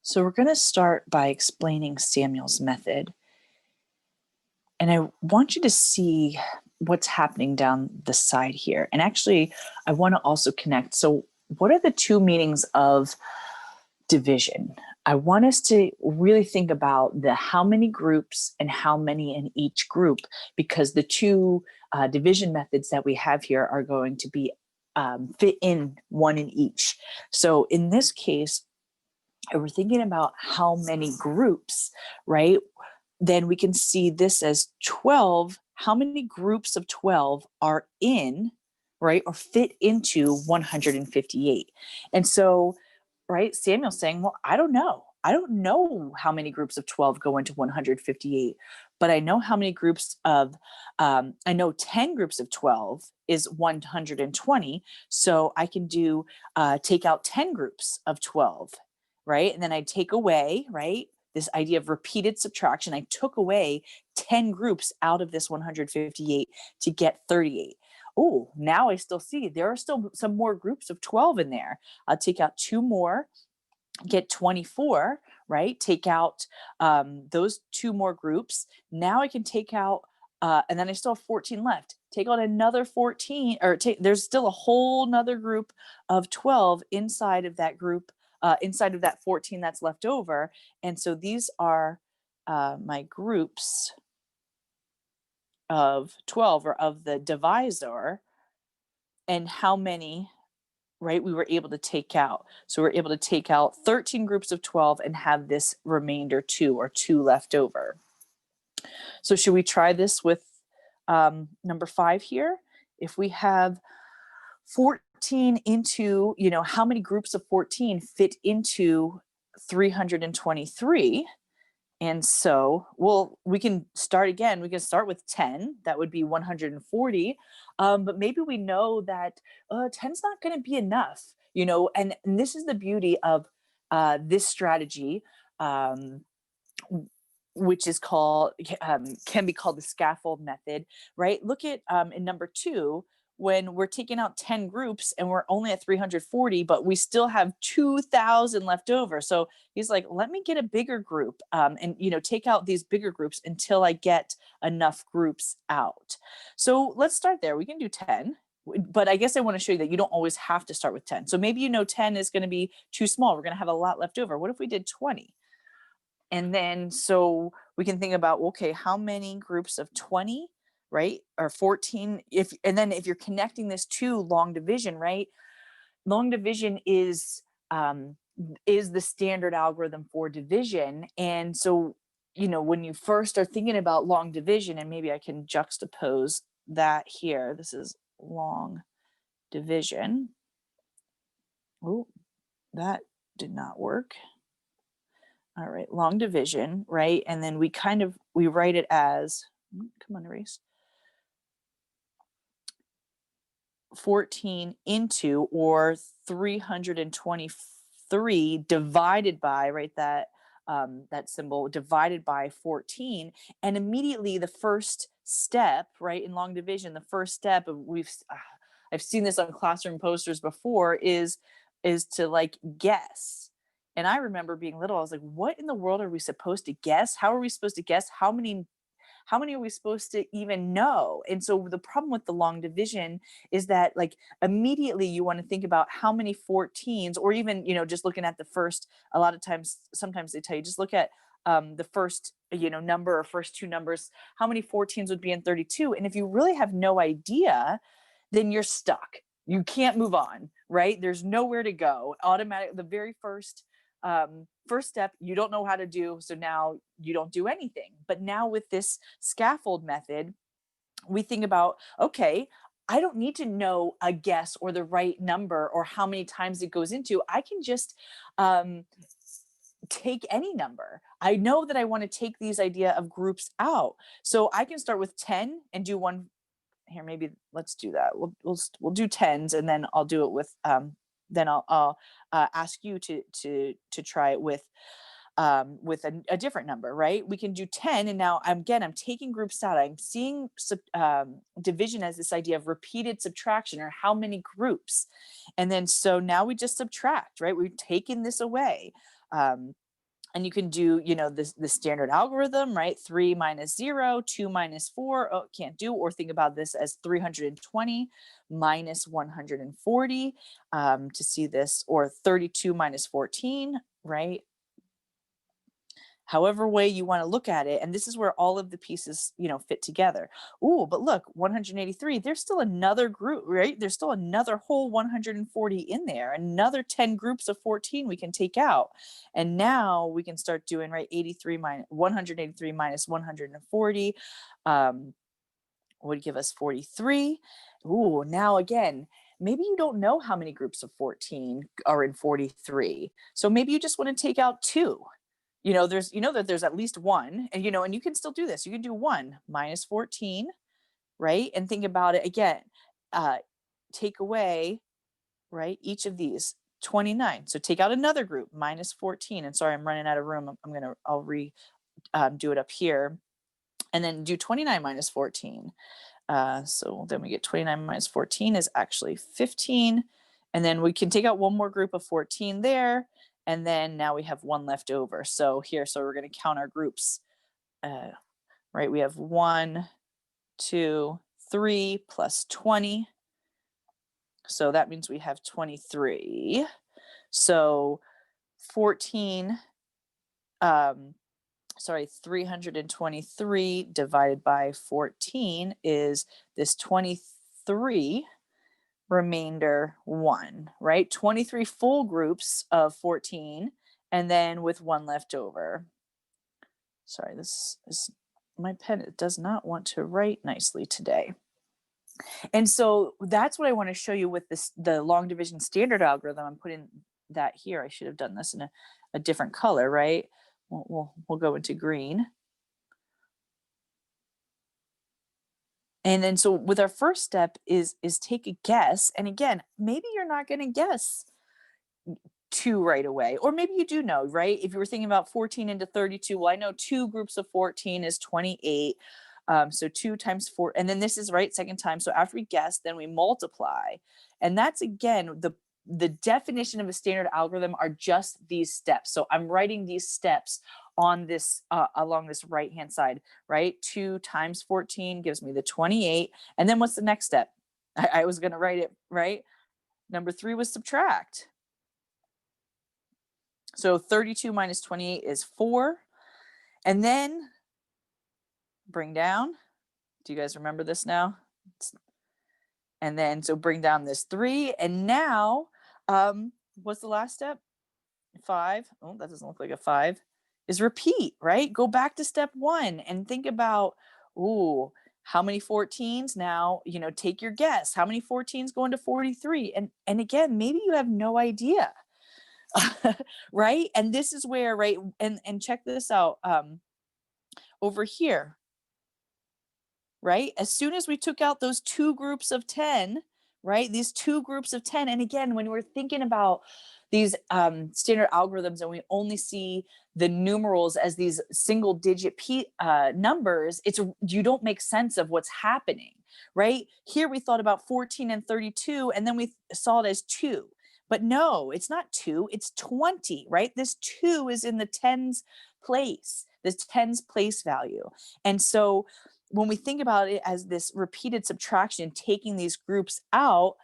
So we're going to start by explaining Samuel's method. And I want you to see what's happening down the side here. And actually, I want to also connect. So what are the two meanings of division? I want us to really think about the how many groups and how many in each group, because the two division methods that we have here are going to be fit in one in each. So in this case, if we're thinking about how many groups, right, then we can see this as 12. How many groups of 12 are in, right, or fit into 158? And so, right, Samuel's saying, well, I don't know. I don't know how many groups of 12 go into 158, but I know how many groups of, I know 10 groups of 12 is 120. So I can do, take out 10 groups of 12, right? And then I take away, right, this idea of repeated subtraction. I took away 10 groups out of this 158 to get 38. Oh, now I still see there are still some more groups of 12 in there. I'll take out two more, get 24, right? Take out those two more groups. Now I can take out, and then I still have 14 left. Take out another 14, or there's still a whole nother group of 12 inside of that group, inside of that 14 that's left over. And so these are my groups of 12, or of the divisor, and how many, right, we were able to take out. So we're able to take out 13 groups of 12 and have this remainder 2, or 2 left over. So should we try this with number 5 here? If we have 14 into, how many groups of 14 fit into 323? And so, well, we can start again. We can start with 10. That would be 140. But maybe we know that 10 is not going to be enough, and this is the beauty of this strategy, which is called, can be called the scaffold method, right? Look at in number 2, when we're taking out 10 groups and we're only at 340, but we still have 2,000 left over. So he's like, let me get a bigger group, and take out these bigger groups until I get enough groups out. So let's start there. We can do 10, but I guess I want to show you that you don't always have to start with 10. So maybe 10 is going to be too small. We're going to have a lot left over. What if we did 20? And then so we can think about, okay, how many groups of 20, right, or 14? And then if you're connecting this to long division, right, long division is the standard algorithm for division. And so, when you first are thinking about long division, and maybe I can juxtapose that here. This is long division. Oh, that did not work. All right, long division, right? And then we write it as, come on, erase, 14 into, or 323 divided by, right, that symbol, divided by 14. And immediately the first step, right, in long division, the first step of, I've seen this on classroom posters before, is to like guess. And I remember being little, I was like, what in the world are we supposed to guess? How are we supposed to guess? How many are we supposed to even know? And so the problem with the long division is that, like, immediately you want to think about how many 14s, or even, just looking at the first, a lot of times, sometimes they tell you, just look at the first, number, or first two numbers, how many 14s would be in 32. And if you really have no idea, then you're stuck. You can't move on, right? There's nowhere to go. Automatic, the very first step you don't know how to do, so now you don't do anything. But now with this scaffold method, we think about, okay, I don't need to know a guess or the right number or how many times it goes into. I can just take any number. I know that I want to take these idea of groups out, so I can start with 10 and do one here. Maybe let's do that. We'll do tens, and then I'll do it with then I'll ask you to try it with a different number, right? We can do 10, and now I'm taking groups out. I'm seeing division as this idea of repeated subtraction, or how many groups. And then so now we just subtract, right? We've taken this away. And you can do, the standard algorithm, right? 3 minus 0, 2 minus 4. Oh, can't do. Or think about this as 320 minus 140 to see this, or 32 minus 14, right? However way you want to look at it. And this is where all of the pieces, fit together. Ooh, but look, 183, there's still another group, right? There's still another whole 140 in there, another 10 groups of 14 we can take out. And now we can start doing, right, 83 minus 183 minus 140 would give us 43. Ooh, now again, maybe you don't know how many groups of 14 are in 43. So maybe you just want to take out 2. There's, that there's at least 1, and, and you can still do this. You can do 1 minus 14, right? And think about it again, take away, right, each of these, 29. So take out another group, minus 14. And sorry, I'm running out of room. I'll do it up here, and then do 29 minus 14. So then we get 29 minus 14 is actually 15. And then we can take out one more group of 14 there. And then now we have 1 left over. So we're going to count our groups, right? We have 1, 2, 3 plus 20. So that means we have 23. So 323 divided by 14 is this 23 remainder 1, right? 23 full groups of 14, and then with 1 left over. Sorry, this is my pen. It does not want to write nicely today. And so that's what I want to show you with the long division standard algorithm. I'm putting that here. I should have done this in a different color, right? We'll go into green. And then so with our first step is take a guess. And again, maybe you're not going to guess 2 right away, or maybe you do know, right? If you were thinking about 14 into 32, well, I know 2 groups of 14 is 28. So 2 times 4, and then this is right, second time. So after we guess, then we multiply. And that's, again, the definition of a standard algorithm are just these steps. So I'm writing these steps on this along this right hand side, right? 2 times 14 gives me the 28. And then what's the next step? I was going to write it, right? Number 3 was subtract. So 32 minus 28 is 4. And then bring down. Do you guys remember this now? And then so bring down this 3. And now, what's the last step? 5. Oh, that doesn't look like a 5. Is repeat, right? Go back to step 1 and think about, how many 14s now, take your guess. How many 14s go into 43? And again, maybe you have no idea. Right? And this is where, right, and check this out over here, right? As soon as we took out those 2 groups of 10, right, these 2 groups of 10, and again, when we're thinking about these standard algorithms and we only see the numerals as these single digit numbers, you don't make sense of what's happening, right? Here we thought about 14 and 32, and then we saw it as 2. But no, it's not 2, it's 20, right? This 2 is in the tens place, this tens place value. And so when we think about it as this repeated subtraction, taking these groups out,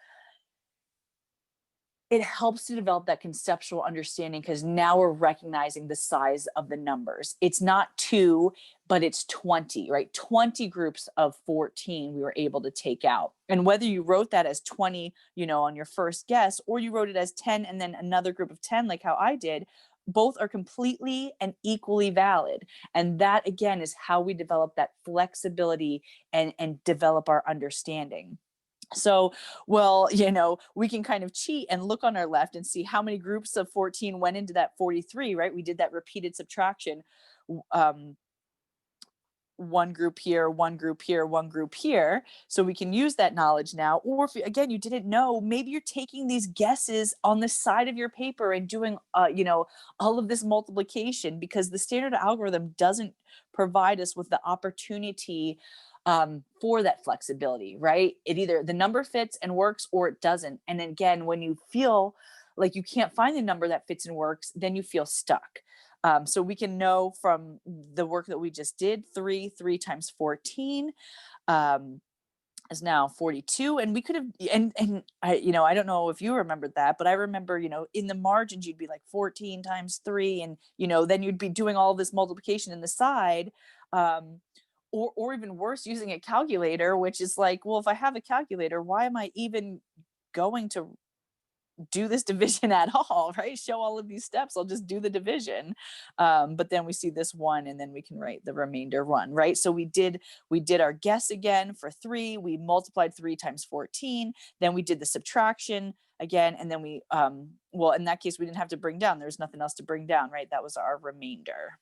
it helps to develop that conceptual understanding, because now we're recognizing the size of the numbers. It's not 2, but it's 20, right? 20 groups of 14 we were able to take out. And whether you wrote that as 20, on your first guess, or you wrote it as 10 and then another group of 10, like how I did, both are completely and equally valid. And that, again, is how we develop that flexibility and develop our understanding. So, well, we can kind of cheat and look on our left and see how many groups of 14 went into that 43, right? We did that repeated subtraction. One group here, one group here, one group here. So we can use that knowledge now. Or if, again, you didn't know, maybe you're taking these guesses on the side of your paper and doing, all of this multiplication, because the standard algorithm doesn't provide us with the opportunity for that flexibility, right? It either the number fits and works, or it doesn't. And again, when you feel like you can't find the number that fits and works, then you feel stuck. So we can know from the work that we just did, 3 times 14 um, is now 42. And we could have, and I, I don't know if you remembered that, but I remember, in the margins, you'd be like 14 times 3. And, then you'd be doing all this multiplication in the side. Um, or even worse, using a calculator, which is like, well, if I have a calculator, why am I even going to do this division at all, right? Show all of these steps, I'll just do the division. But then we see this 1, and then we can write the remainder 1, right? So we did our guess again for 3. We multiplied 3 times 14. Then we did the subtraction again, and then we well, in that case, we didn't have to bring down. There's nothing else to bring down, right? That was our remainder.